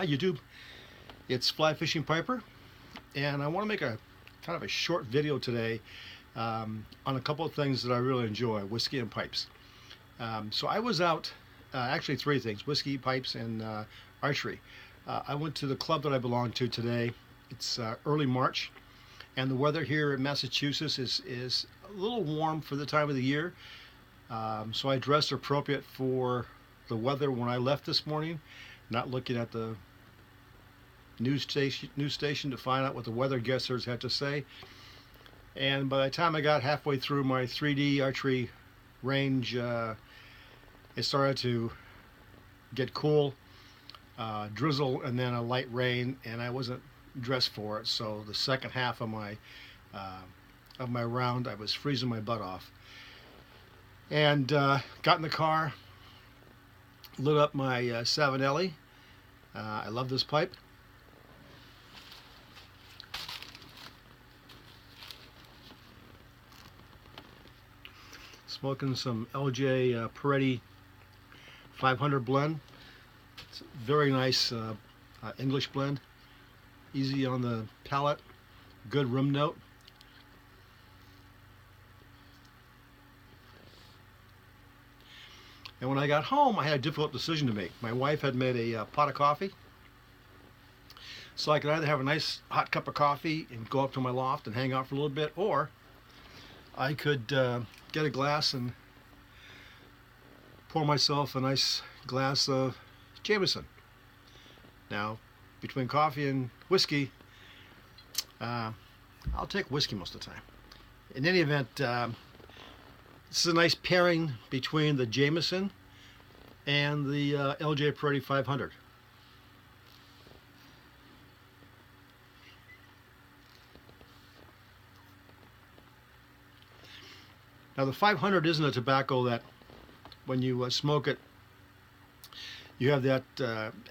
Hi YouTube, it's Fly Fishing Piper, and I want to make a kind of a short video today on a couple of things that I really enjoy, whiskey and pipes. So I was out, actually three things, whiskey, pipes, and archery. I went to the club that I belong to today. It's early March, and the weather here in Massachusetts is a little warm for the time of the year. So I dressed appropriate for the weather when I left this morning, not looking at the news station to find out what the weather guessers had to say. And by the time I got halfway through my 3D archery range, it started to get cool, drizzle, and then a light rain, and I wasn't dressed for it. So the second half of my round, I was freezing my butt off. And got in the car, lit up my 7L. I love this pipe. Smoking some LJ Peretti 500 blend. It's a very nice English blend. Easy on the palate, good rim note. And when I got home, I had a difficult decision to make. My wife had made a pot of coffee. So I could either have a nice hot cup of coffee and go up to my loft and hang out for a little bit, or I could get a glass and pour myself a nice glass of Jameson. Now, between coffee and whiskey, I'll take whiskey most of the time. In any event, this is a nice pairing between the Jameson and the LJ Peretti 500. Now the 500 isn't a tobacco that when you smoke it, you have that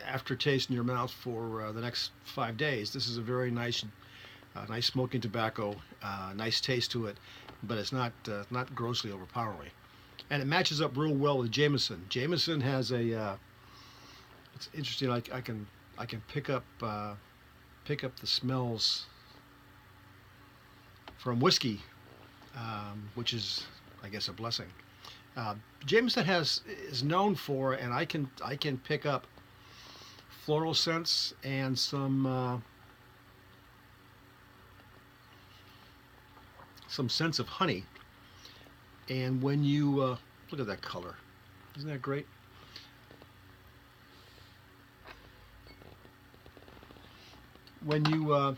aftertaste in your mouth for the next 5 days. This is a very nice smoking tobacco, nice taste to it, but it's not grossly overpowering, and it matches up real well with Jameson. Jameson has a it's interesting. I can pick up the smells from whiskey, which is, I guess, a blessing. Jameson is known for, and I can pick up floral scents and some sense of honey. And when you look at that color, isn't that great? When you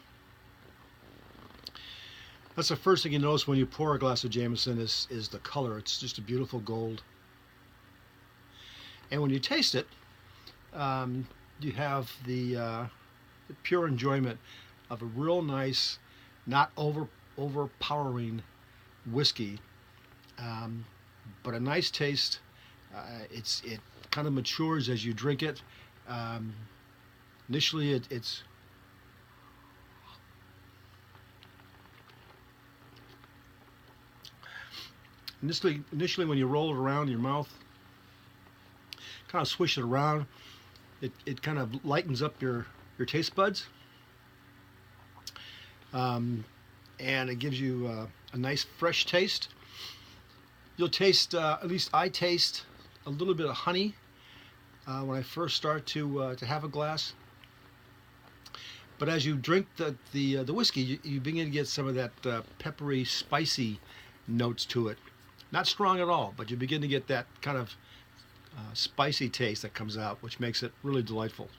that's the first thing you notice when you pour a glass of Jameson is the color. It's just a beautiful gold. And when you taste it, you have the pure enjoyment of a real nice, not overpowering whiskey, but a nice taste. It kind of matures as you drink it. Initially, it's Initially, when you roll it around in your mouth, kind of swish it around, it kind of lightens up your taste buds, and it gives you a nice fresh taste. You'll taste, at least I taste, a little bit of honey when I first start to have a glass. But as you drink the whiskey, you begin to get some of that peppery, spicy notes to it. Not strong at all, but you begin to get that kind of spicy taste that comes out, which makes it really delightful.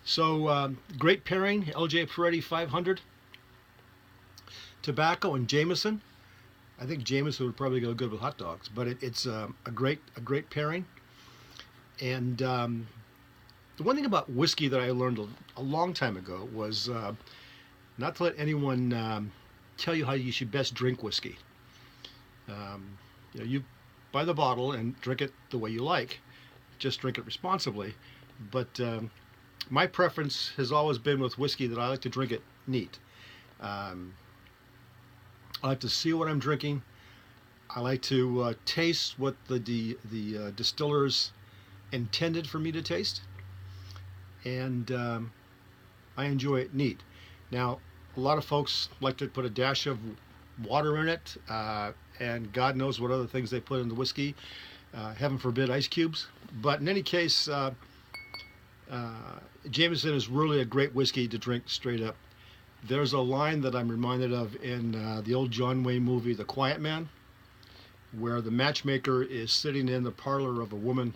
So great pairing, LJ Peretti 500, tobacco and Jameson. I think Jameson would probably go good with hot dogs, but it's a great pairing. And the one thing about whiskey that I learned a long time ago was not to let anyone tell you how you should best drink whiskey. You buy the bottle and drink it the way you like. Just drink it responsibly. But my preference has always been with whiskey that I like to drink it neat. I like to see what I'm drinking. I like to taste what the distillers intended for me to taste. and I enjoy it neat. Now, a lot of folks like to put a dash of water in it, and God knows what other things they put in the whiskey. Heaven forbid ice cubes. But in any case, Jameson is really a great whiskey to drink straight up. There's a line that I'm reminded of in the old John Wayne movie, The Quiet Man, where the matchmaker is sitting in the parlor of a woman,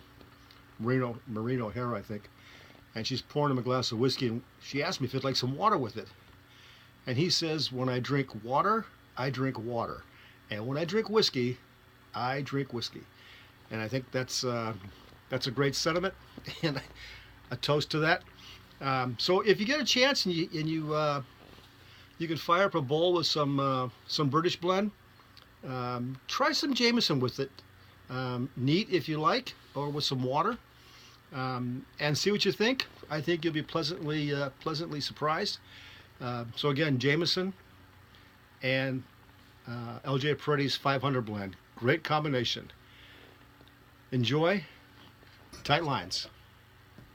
Maureen O'Hara, I think, and she's pouring him a glass of whiskey, and she asked me if he'd like some water with it. And he says, when I drink water, I drink water. And when I drink whiskey, I drink whiskey. And I think that's a great sentiment and a toast to that. So if you get a chance and you can fire up a bowl with some British blend, try some Jameson with it, neat if you like, or with some water, and see what you think. I think you'll be pleasantly surprised. So again, Jameson and LJ Peretti's 500 blend, great combination. Enjoy. Tight lines.